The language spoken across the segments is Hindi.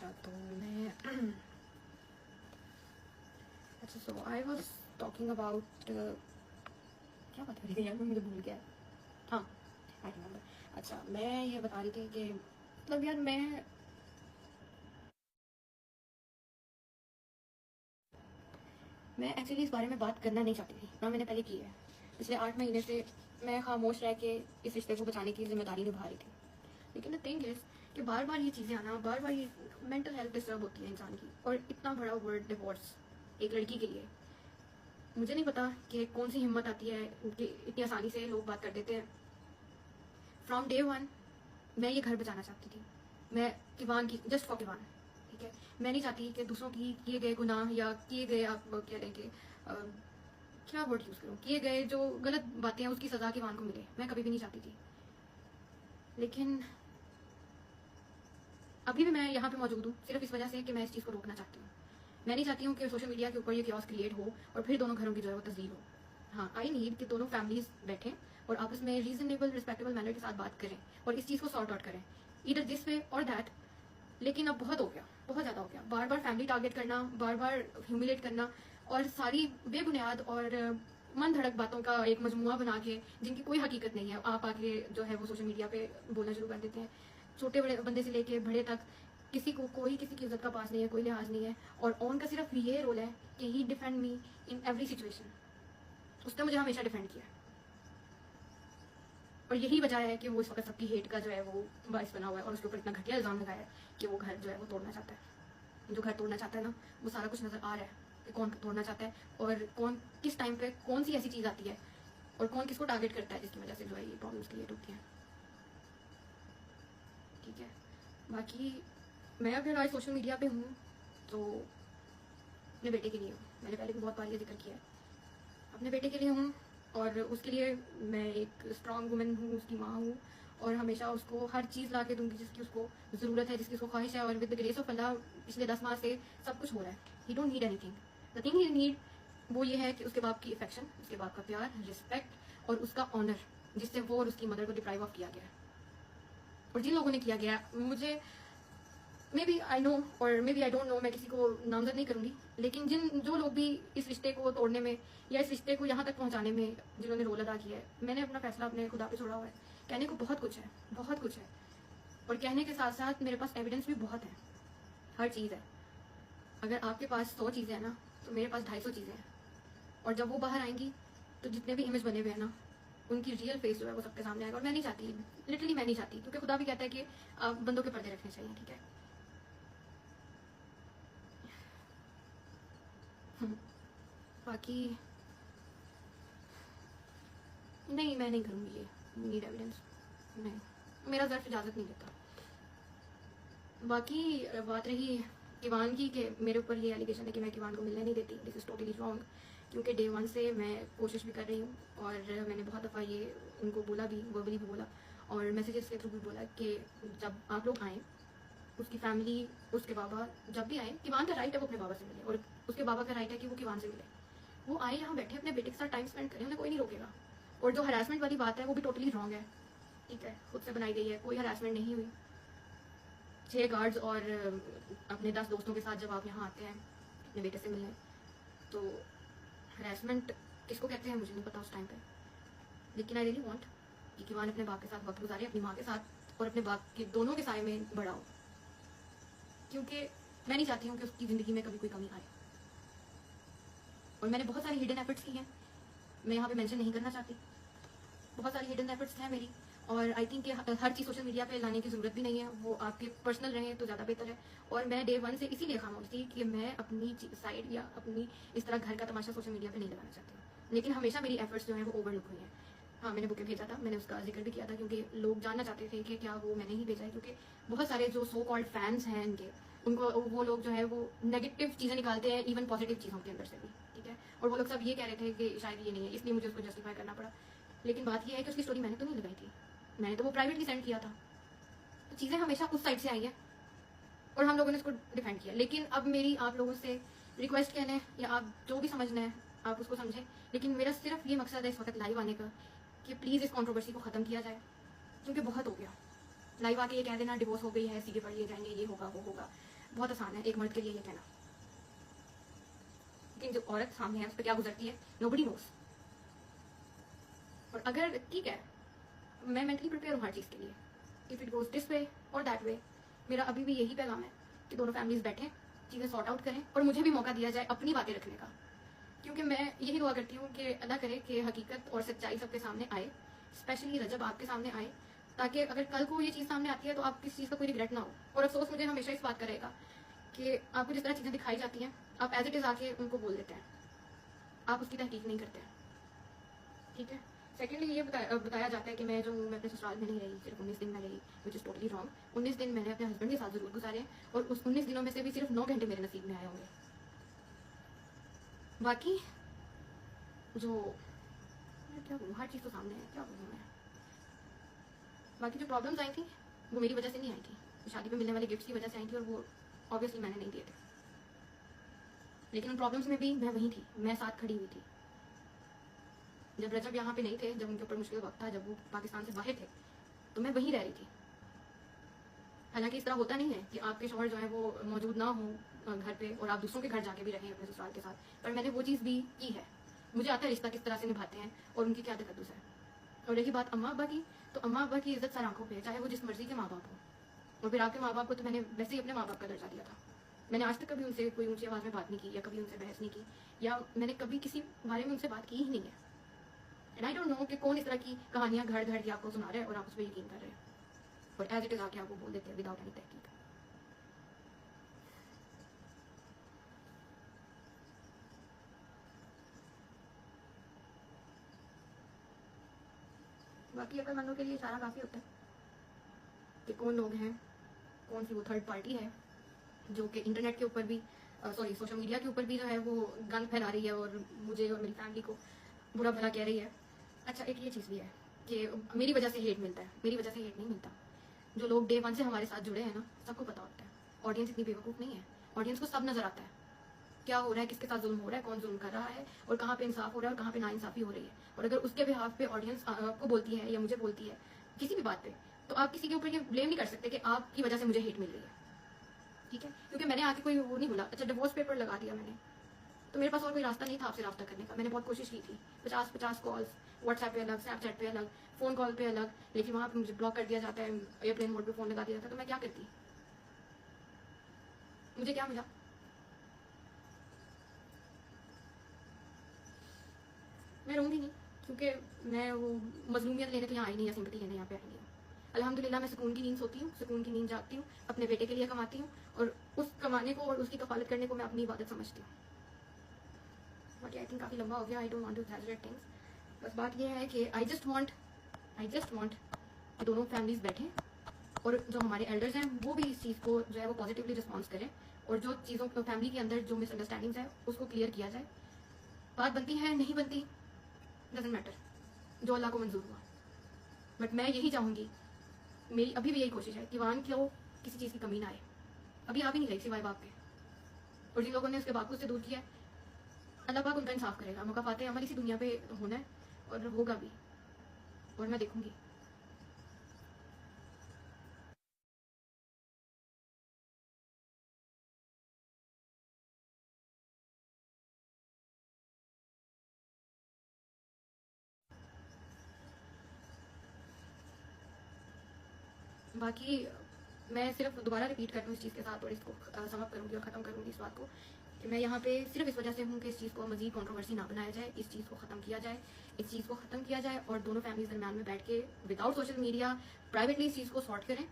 अच्छा तो मैं अच्छा सो आई वॉज टॉकिंग अबाउट क्या बता रही थी यार, मुझे भूल गया। हाँ, आई रिमेम्बर। अच्छा, मैं ये बता रही थी कि मतलब यार मैं एक्चुअली इस बारे में बात करना नहीं चाहती थी ना, मैंने पहले की है। पिछले 8 महीने से मैं खामोश रह के इस रिश्ते को बचाने की जिम्मेदारी निभा रही थी। लेकिन द थिंग इज कि बार बार ये चीज़ें आना, बार बार ये मेंटल हेल्थ डिस्टर्ब होती है इंसान की, और इतना बड़ा वर्ड डिवोर्स एक लड़की के लिए, मुझे नहीं पता कि कौन सी हिम्मत आती है कि इतनी आसानी से लोग बात कर देते हैं। फ्रॉम डे वन मैं ये घर बचाना चाहती थी, मैं किवान की, जस्ट फॉर किवान, ठीक है। मैं नहीं चाहती कि दूसरों की किए गए गुनाह या किए गए, आप क्या लेंगे, क्या वर्ड यूज़ करूँ, किए गए जो गलत बातें हैं उसकी सज़ा किवान को मिले, मैं कभी भी नहीं चाहती थी। लेकिन अभी भी मैं यहाँ पे मौजूद हूँ सिर्फ इस वजह से कि मैं इस चीज़ को रोकना चाहती हूँ। मैं नहीं चाहती हूँ कि सोशल मीडिया के ऊपर ये क्योस क्रिएट हो और फिर दोनों घरों की जो है वो तस्दीर हो। हाँ, आई नीड कि दोनों फैमिलीज बैठें और आपस में रीजनेबल रिस्पेक्टेबल मैनर के साथ बात करें और इस चीज़ को सॉर्ट आउट करें, इधर दिस वे और दैट। लेकिन अब बहुत हो गया, बहुत ज़्यादा हो गया। बार बार फैमिली टारगेट करना, बार बार ह्यूमिलेट करना, और सारी बेबुनियाद और मन धड़क बातों का एक मजमुआ बना के जिनकी कोई हकीकत नहीं है, आप आके जो है वो सोशल मीडिया पे बोलना शुरू कर देते हैं। छोटे बड़े बंदे से लेके बड़े तक किसी को, कोई किसी की इज्जत का पास नहीं है, कोई लिहाज नहीं है। और ऑन का सिर्फ ये रोल है कि he defend me in every situation. उसने मुझे हमेशा डिफेंड किया, और यही वजह है कि वो इस वक्त सबकी हेट का जो है वो बायस बना हुआ है, और उसके ऊपर इतना घटिया इल्जाम लगाया है कि वो घर जो है वो तोड़ना चाहता है। जो घर तोड़ना चाहता है ना, वो सारा कुछ नजर आ रहा है कि कौन तोड़ना चाहता है और कौन किस टाइम पे कौन सी ऐसी चीज आती है और कौन किसको टारगेट करता है जिसकी वजह से जो है ये प्रॉब्लम्स क्रिएट होती हैं। ठीक है, बाकी मैं अगर आज सोशल मीडिया पे हूँ तो अपने बेटे के लिए हूँ। मैंने पहले भी बहुत बार ये जिक्र किया है, अपने बेटे के लिए हूँ, और उसके लिए मैं एक स्ट्रांग वुमेन हूँ, उसकी माँ हूँ, और हमेशा उसको हर चीज़ ला के दूंगी जिसकी उसको ज़रूरत है, जिसकी उसको ख्वाहिश है। और विद द ग्रेस ऑफ अल्लाह पिछले 10 माह से सब कुछ हो रहा है। ही don't need anything, the thing he need वो ये है कि उसके बाप की अफेक्शन, उसके बाप का प्यार, रिस्पेक्ट और उसका ऑनर, जिससे वो और उसकी मदर को डिप्राइव ऑफ किया गया है। और जिन लोगों ने किया गया, मुझे मे बी आई नो और maybe I don't know, मैं किसी को नामजद नहीं करूंगी, लेकिन जो लोग भी इस रिश्ते को तोड़ने में या इस रिश्ते को यहाँ तक पहुँचाने में जिन्होंने रोल अदा किया है, मैंने अपना फैसला अपने खुदा पे छोड़ा हुआ है। कहने को बहुत कुछ है, बहुत कुछ है, और कहने के साथ साथ मेरे पास एविडेंस भी बहुत है, हर चीज़ है। अगर आपके पास 100 चीज़ें हैं ना, तो मेरे पास 250 चीज़ें हैं, और जब वो बाहर आएंगी तो जितने भी इमेज बने हुए हैं ना, उनकी रियल फेस जो है वो सबके सामने आएगा। और मैं नहीं चाहती, लिटरली मैं नहीं चाहती, क्योंकि खुदा भी कहता है कि आप बंदों के पर्दे रखने चाहिए, ठीक है। बाकी नहीं, मैं नहीं करूँगी ये, नीड एविडेंस नहीं, मेरा ज़र्फ इजाज़त नहीं देता। बाकी बात रही किवान की कि मेरे ऊपर ये एलिगेशन है कि मैं किवान को मिलने नहीं देती, दिस इज़ टोटली रॉन्ग। क्योंकि डे वन से मैं कोशिश भी कर रही हूँ, और मैंने बहुत दफ़ा ये उनको बोला भी, वर्बली भी बोला और मैसेजेस के थ्रू भी बोला कि जब आप लोग आएँ, उसकी फैमिली, उसके बाबा जब भी आए, किवान का राइट है वो अपने बाबा से मिले, और उसके बाबा का राइट है कि वो किवान से मिले। वो आए यहाँ बैठे अपने बेटे के साथ टाइम स्पेंड करें, उन्हें कोई नहीं रोकेगा। और जो हरासमेंट वाली बात है वो भी टोटली रॉन्ग है, ठीक है, खुद से बनाई गई है, कोई हरासमेंट नहीं हुई। 6 गार्ड्स और अपने 10 दोस्तों के साथ जब आप यहाँ आते हैं अपने बेटे से मिलने, तो हरासमेंट किसको कहते हैं मुझे नहीं पता उस टाइम पे। लेकिन आई रियली वॉन्ट कि किवान अपने बाप के साथ वक्त गुजारे, अपनी माँ के साथ, और अपने बाप के दोनों के साय में बड़ा हो, क्योंकि मैं नहीं चाहती हूँ कि उसकी ज़िंदगी में कभी कोई कमी आए। और मैंने बहुत सारी हिडन एफर्ट्स की हैं, मैं यहाँ पे मेंशन नहीं करना चाहती, बहुत सारी हिडन एफर्ट्स हैं मेरी। और I think her cheese social media पे लाने की ज़रूरत भी नहीं है, वो आपके पर्सनल रहे तो ज़्यादा बेहतर है। और मैं डे वन से इसीलिए खामोश थी कि मैं अपनी साइड या अपनी इस तरह घर का तमाशा सोशल मीडिया पे नहीं लगाना चाहती हूँ। लेकिन हमेशा मेरी एफर्ट्स जो है वो ओवरलुक हुई हैं। हाँ, मैंने बुके भेजा था, मैंने उसका जिक्र भी किया था, क्योंकि लोग जानना चाहते थे कि क्या वो मैंने ही भेजा है, क्योंकि बहुत सारे जो सो कॉल्ड फैंस हैं इनके, उनको वो लोग जो है वो नेगेटिव चीज़ें निकालते हैं इवन पॉजिटिव चीज़ों के अंदर से भी, ठीक है। और वो लोग सब ये कह रहे थे कि शायद ये नहीं है, इसलिए मुझे उसको जस्टिफाई करना पड़ा। लेकिन बात यह है कि उसकी स्टोरी मैंने तो नहीं लगाई थी, मैंने तो वो प्राइवेटली सेंड किया था। तो चीज़ें हमेशा उस साइड से आई हैं और हम लोगों ने उसको डिफेंड किया। लेकिन अब मेरी आप लोगों से रिक्वेस्ट कहने या आप जो भी समझना है आप उसको समझें, लेकिन मेरा सिर्फ ये मकसद है इस वक्त लाइव आने का कि प्लीज़ इस कंट्रोवर्सी को ख़त्म किया जाए, क्योंकि बहुत हो गया। लाइव आके ये कह देना डिवोर्स हो गई है, सीधे पर ये जाएंगे, ये होगा वो होगा, बहुत आसान है एक मर्द के लिए ये कहना, लेकिन जो औरत सामने है उस पर क्या गुजरती है नोबडी नोस। और अगर ठीक है, मैं मेंटली प्रिपेयर हूँ हर चीज़ के लिए, if it goes this way और दैट वे, मेरा अभी भी यही पैगाम है कि दोनों फैमिलीज बैठें, चीज़ें सॉर्ट आउट करें और मुझे भी मौका दिया जाए अपनी बातें रखने का। क्योंकि मैं यही दुआ करती हूँ कि अल्लाह करे कि हकीकत और सच्चाई सबके सामने आए, स्पेशली रजब आपके सामने आए, ताकि अगर कल को ये चीज़ सामने आती है तो आप किस चीज़ का कोई रिग्रेट ना हो। और अफसोस मुझे हमेशा इस बात का रहेगा कि आपको जिस तरह चीज़ें दिखाई जाती हैं आप एज इट इज़ आके उनको बोल देते हैं, आप उसकी तहकीक नहीं करते हैं। ठीक है। सेकेंडली ये बताया जाता है कि मैं जो हूँ मैं अपने ससुराल में नहीं रही, सिर्फ 19 दिन मैं रही, विच इज़ टोटली रॉन्ग। 19 दिन मैंने अपने हस्बैंड के साथ ज़रूर गुजारे हैं और उस 19 दिनों में से भी सिर्फ 9 घंटे मेरे नसीब में आए होंगे। बाकी जो मैं क्या बोलूँ, हर चीज़ तो सामने है, क्या बोलूँ मैं। बाकी जो प्रॉब्लम्स आई थी वो मेरी वजह से नहीं आई थी, शादी में मिलने वाले गिफ्ट्स की वजह से आई थी और वो ऑब्वियसली मैंने नहीं दिए थे। लेकिन उन प्रॉब्लम्स में भी मैं वहीं थी, मैं साथ खड़ी हुई थी। जब रजब यहाँ पे नहीं थे, जब उनके ऊपर मुश्किल वक्त था, जब वो पाकिस्तान से बाहर थे, तो मैं वहीं रह रही थी। हालांकि इस तरह होता नहीं है कि आपके शौहर जो है वो मौजूद ना हो घर पे और आप दूसरों के घर जाके भी रहें अपने ससुराल के साथ, पर मैंने वो चीज़ भी की है। मुझे आता है रिश्ता किस तरह से निभाते हैं और उनकी क्या तकद्दुस है। और रही बात अम्मा अब्बा की, तो अम्मा अब्बा की इज्जत सर आंखों पे है, चाहे वो जिस मर्जी के माँ बाप हो। और फिर आपके माँ बाप को तो मैंने वैसे ही अपने माँ बाप का दर्जा दिया था। मैंने आज तक कभी उनसे कोई ऊंची आवाज़ में बात नहीं की या कभी उनसे बहस नहीं की, या मैंने कभी किसी बारे में उनसे बात की ही नहीं है। एंड आई डोंट नो कि कौन इस तरह की कहानियां घर घर की आपको सुना रहे हैं और आप उस पर यकीन कर रहे हैं और एज इट इज़ आके आपको बोल देते हैं विदाउट एनी तहकीक। बाकी अकलमंदों के लिए इशारा काफ़ी होता है कि कौन लोग हैं, कौन सी वो थर्ड पार्टी है जो कि इंटरनेट के ऊपर भी सॉरी सोशल मीडिया के ऊपर भी जो है वो गंद फैला रही है और मुझे और मेरी फैमिली को बुरा भला कह रही है। अच्छा एक ये चीज़ भी है कि मेरी वजह से हेट मिलता है, मेरी वजह से हेट नहीं मिलता। जो लोग डे वन से हमारे साथ जुड़े हैं ना, सबको पता होता है। ऑडियंस इतनी बेवकूफ़ नहीं है, ऑडियंस को सब नज़र आता है क्या हो रहा है, किसके साथ जुल्म हो रहा है, कौन जुल्म कर रहा है और कहाँ पे इंसाफ हो रहा है और कहाँ पे नाइंसाफ़ी हो रही है। और अगर उसके बिहाफ पे ऑडियंस आपको बोलती है या मुझे बोलती है किसी भी बात पे, तो आप किसी के ऊपर ये ब्लेम नहीं कर सकते कि आपकी वजह से मुझे हेट मिल रही है। ठीक है, क्योंकि मैंने आके कोई वो नहीं बोला। अच्छा डिवोर्स पेपर लगा दिया मैंने, तो मेरे पास और कोई रास्ता नहीं था आपसे रास्ता करने का। मैंने बहुत कोशिश की थी, 50-50 कॉल्स, व्हाट्सएप पे अलग, स्नैपचैट पे अलग, फ़ोन कॉल पे अलग, लेकिन वहाँ पे मुझे ब्लॉक कर दिया जाता है, एयरप्लेन मोड पे फ़ोन लगा दिया जाता है। तो मैं क्या करती, मुझे क्या मिला? मैं रहूँगी नहीं, क्योंकि मैं वो मजलूमियत लेने तो यहाँ आई नहीं है, सिंपैथी लेने यहाँ पे आई नहीं हूँ। अल्हम्दुलिल्लाह मैं सुकून की नींद सोती हूँ, सुकून की नींद जागती हूँ, अपने बेटे के लिए कमाती हूँ और उस कमाने को और उसकी कफालत करने को मैं अपनी इबादत समझती हूँ। बाकी आई थिंक काफ़ी लंबा हो गया, I don't want to exaggerate things. बस बात ये है कि आई जस्ट वांट कि दोनों फैमिलीज बैठें और जो हमारे एल्डर्स हैं वो भी इस चीज़ को जो है वो पॉजिटिवली रिस्पॉन्स करें और जो चीज़ों को फैमिली के अंदर जो मिसअंडरस्टैंडिंग्स है उसको क्लियर किया जाए। बात बनती है नहीं बनती, डजेंट मैटर, जो अल्लाह को मंजूर हुआ। बट मैं यही चाहूँगी, मेरी अभी भी यही कोशिश है कि वान को किसी चीज़ की कमी ना आए। अभी आ भी नहीं रही सिवाय बाप के, और जिन लोगों ने उसके बाप को उससे दूर किया है, अल्लाह पाक उनका इंसाफ करेगा। मौका पाते अमल इसी दुनिया पे होना है और होगा भी, और मैं देखूंगी। बाकी मैं सिर्फ दोबारा रिपीट कर दूँ इस चीज़ के साथ और इसको समअप करूँगी और ख़त्म करूँगी इस बात को कि मैं यहाँ पे सिर्फ इस वजह से हूँ कि इस चीज़ को मज़ीद कंट्रोवर्सी ना बनाया जाए, इस चीज़ को ख़त्म किया जाए, इस चीज़ को ख़त्म किया जाए और दोनों फैमिलीज दरम्यान में बैठ के विदाउट सोशल मीडिया प्राइवेटली इस चीज़ को सॉर्ट करें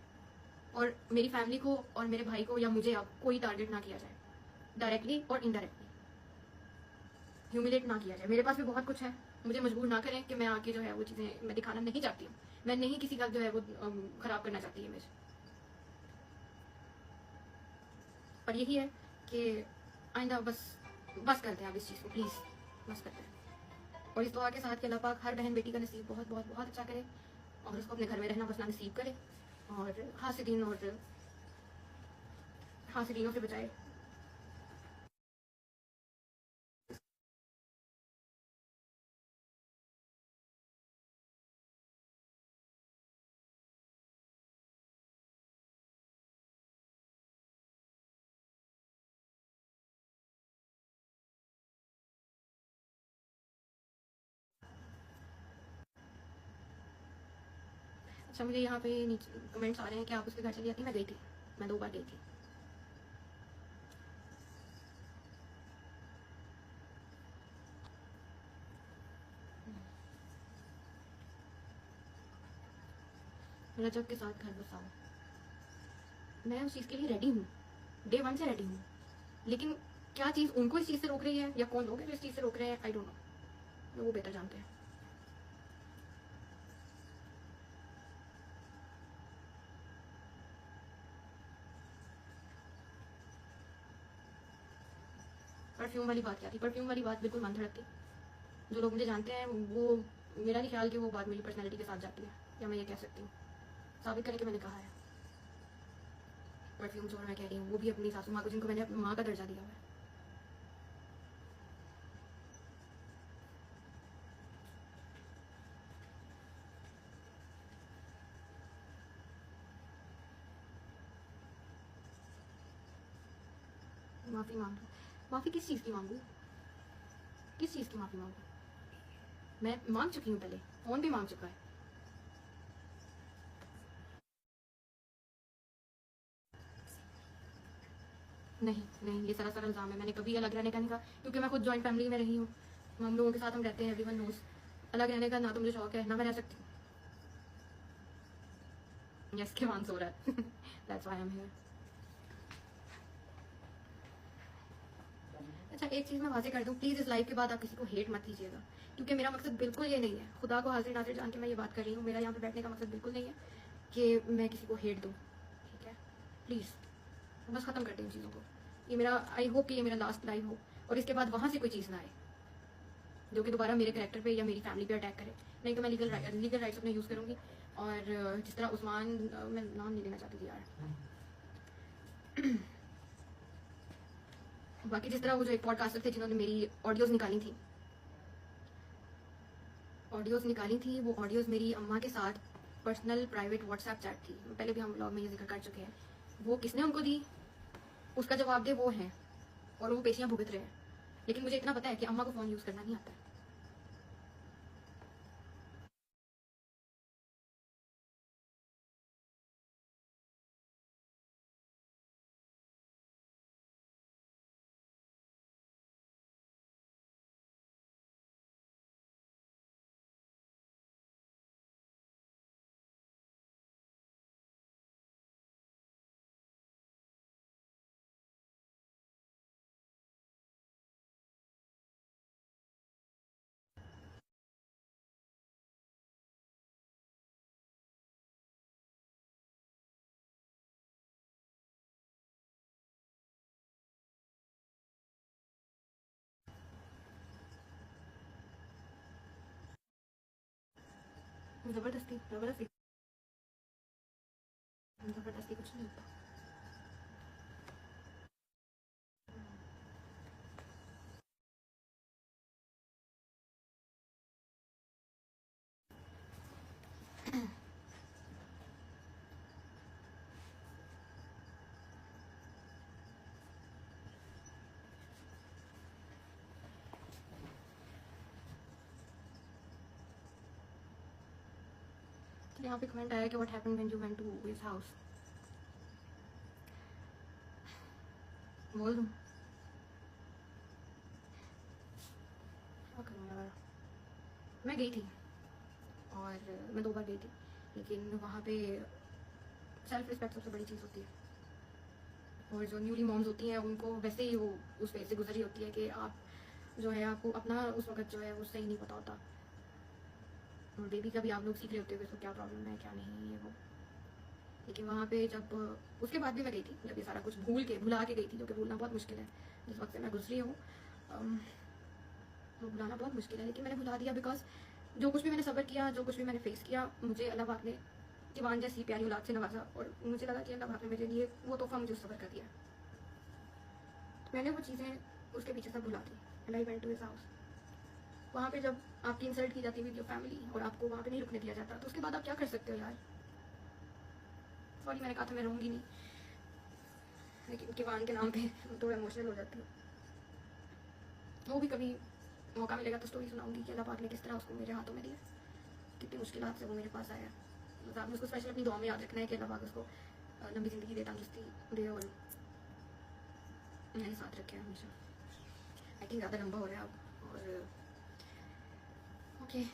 और मेरी फैमिली को और मेरे भाई को या मुझे अब कोई टारगेट ना किया जाए, डायरेक्टली और इनडायरेक्टली ह्यूमिलेट ना किया जाए। मेरे पास भी बहुत कुछ है, मुझे मजबूर ना करें कि मैं आके जो है वो चीज़ें मैं दिखाना नहीं चाहती हूँ। मैं नहीं किसी का जो है वो ख़राब करना चाहती इमेज। पर यही है कि आइंदा बस बस करते हैं अब इस चीज़ को, प्लीज़ बस करते हैं। और इस दुआ के साथ कि अल्लाह पाक हर बहन बेटी का नसीब बहुत बहुत बहुत अच्छा करे और उसको अपने घर में रहना बसना नसीब करे और हासिदीनों से बचाए। अच्छा, मुझे यहाँ पे नीचे कमेंट्स आ रहे हैं कि आप उसके घर चली जाती। मैं गई थी, मैं 2 बार गई थी। रजब के साथ घर बसाओ, मैं उस चीज़ के लिए रेडी हूँ, डे 1 से रेडी हूँ। लेकिन क्या चीज़ उनको इस चीज़ से रोक रही है, या कौन लोग हैं जो इस चीज़ से रोक रहे हैं, आई डोंट नो, वो बेहतर जानते हैं। परफ्यूम वाली बात क्या थी? परफ्यूम वाली बात बिल्कुल मन धड़कती। जो लोग मुझे जानते हैं वो, मेरा नहीं ख्याल कि वो बात मेरी पर्सनैलिटी के साथ जाती है, या मैं ये कह सकती हूँ, साबित करने के मैंने कहा है। परफ्यूम्स, और मैं कह रही हूँ वो भी अपनी सासू माँ को, जिनको मैंने माँ का दर्जा दिया हुआ है। माफ़ी मांग लो। माफ़ी किस चीज़ की मांगू? किस चीज़ की माफ़ी मांगू? मैं मांग चुकी हूँ, पहले फ़ोन भी मांग चुका है। नहीं नहीं, ये सरासर इल्ज़ाम है। मैंने कभी अलग रहने का नहीं कहा, क्योंकि मैं खुद जॉइंट फैमिली में रही हूँ। हम लोगों के साथ हम रहते हैं, एवरीवन नोज़। अलग रहने का ना तो मुझे शौक है, ना मैं रह सकती हूँ। यस, के मान सो रहा है। That's why I am here. अच्छा, एक चीज़ मैं वाज़ेह कर दूँ, प्लीज़ इस लाइव के बाद आप किसी को हेट मत कीजिएगा, क्योंकि मेरा मकसद बिल्कुल ये नहीं है। खुदा को हाज़िर नाज़िर जान के मैं ये बात कर रही हूँ, मेरा यहाँ पे बैठने का मकसद बिल्कुल नहीं है कि मैं किसी को हेट दूँ, ठीक है? प्लीज़ बस ख़त्म कर दें इन चीज़ों को। ये मेरा, आई होप कि ये मेरा लास्ट लाइव हो, और इसके बाद वहाँ से कोई चीज़ ना आए जो कि दोबारा मेरे कैरेक्टर पे या मेरी फैमिली पे अटैक करे। नहीं तो मैं लीगल राइट्स अपने यूज़ करूँगी। और जिस तरह उस्मान, मैं नाम नहीं लेना चाहती थी यार, बाकी जिस तरह वो जो एक पॉडकास्टर थे जिन्होंने मेरी ऑडियोज़ निकाली थी, वो ऑडियोज़ मेरी अम्मा के साथ पर्सनल प्राइवेट व्हाट्सएप चैट थी। पहले भी हम ब्लॉग में ये जिक्र कर चुके हैं। वो किसने उनको दी, उसका जवाब दे वो हैं, और वो पेशियाँ भुगत रहे हैं। लेकिन मुझे इतना पता है कि अम्मा को फ़ोन यूज़ करना नहीं आता है। ज़बरदस्ती ज़बरदस्ती ज़बरदस्ती कुछ नहीं होता। तो यहाँ पे कमेंट आया कि what happened when you went to his house. बोल दूँ क्या करूँ यार? मैं गई थी, और मैं 2 बार गई थी, लेकिन वहाँ पे सेल्फ रिस्पेक्ट सबसे बड़ी चीज़ होती है। और जो न्यूली मॉम्स होती हैं उनको वैसे ही वो उस फेज से गुजरी होती है कि आप जो है, आपको अपना उस वक्त जो है वो सही नहीं पता होता, और बेबी का भी आप लोग सीख रहे होते हो कि उसको क्या प्रॉब्लम है क्या नहीं, ये वो। लेकिन वहाँ पे जब, उसके बाद भी मैं गई थी, जब ये सारा कुछ भुला के गई थी, जो कि भूलना बहुत मुश्किल है। जिस वक्त से मैं गुजरी हूँ, वो भुलाना बहुत मुश्किल है, लेकिन मैंने भुला दिया। बिकॉज जो कुछ भी मैंने सब्र किया, जो कुछ भी मैंने फेस किया, मुझे अल्लाह पाक ने ईवान जैसी प्यारी औलाद से नवाजा, और मुझे लगा कि अल्लाह पाक ने मेरे लिए वो तोहफा मुझे सब्र कर दिया। मैंने वो चीज़ें उसके पीछे सब भुला दी, and I went to his house. वहाँ पे जब आपकी इंसल्ट की जाती है विद योर फैमिली, और आपको वहाँ पे नहीं रुकने दिया जाता, तो उसके बाद आप क्या कर सकते हो यार? सॉरी, मैंने कहा था मैं रहूँगी नहीं, लेकिन किवान के नाम पे तो इमोशनल हो जाती हूँ। वो भी कभी मौका मिलेगा तो स्टोरी सुनाऊंगी कि अल्लाह पाक ने किस तरह उसको मेरे हाथों में दिया, कितनी मुश्किलात से वो मेरे पास आया। बस आपने उसको स्पेशल अपनी दुआ में याद रखना है कि अल्लाह पाक उसको लंबी ज़िंदगी दे, तंदुरुस्ती दे और मेरे साथ रखे हमेशा। आई थिंक ज़्यादा लंबा हो रहा है अब। और okay,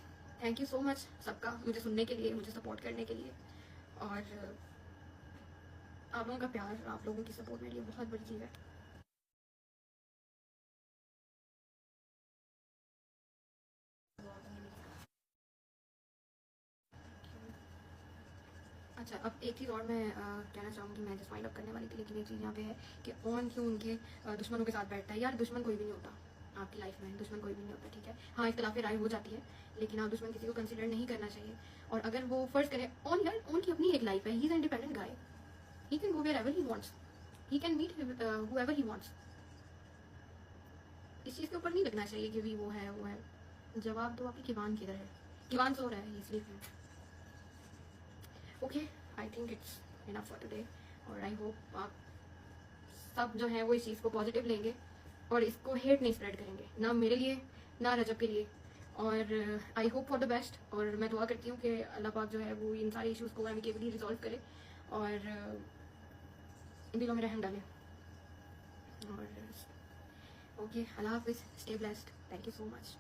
thank you so much सबका मुझे सुनने के लिए, मुझे सपोर्ट करने के लिए। और आप लोगों का प्यार, आप लोगों की सपोर्ट मेरे लिए बहुत बड़ी चीज़ है। अच्छा, अब एक चीज़ और मैं कहना चाहूँगी, मैं जस्ट वाइंड अप करने वाली थी, लेकिन एक चीज़ यहाँ पे है कि कौन क्यों उनके दुश्मनों के साथ बैठता है। यार दुश्मन कोई भी नहीं होता आपकी लाइफ में, दुश्मन कोई भी नहीं होता, ठीक है। हाँ, इख्तिलाफ़ राय हो जाती है, लेकिन आप दुश्मन किसी को कंसिडर नहीं करना चाहिए। और अगर वो फ़र्ज़ करे ऑन, यार ऑन की अपनी एक लाइफ है, he is independent guy, he can go wherever he wants, he can meet whoever he wants. इस चीज़ के ऊपर नहीं लगना चाहिए कि भी वो है। जवाब दो, आपकी किवान किधर है? किवान सो रहा है, इसलिए okay, I think it's enough for today. और आई होप आप सब जो है वो इस चीज़ को पॉजिटिव लेंगे और इसको हेट नहीं स्प्रेड करेंगे, ना मेरे लिए ना रजब के लिए। और I hope for the best. और मैं दुआ करती हूँ कि अल्लाह पाक जो है वो इन सारे इश्यूज़ को एमिकेबली रिजॉल्व करे और दिलों में रहम डाले। और ओके, अल्लाह हाफिज़, stay blessed, thank you so much.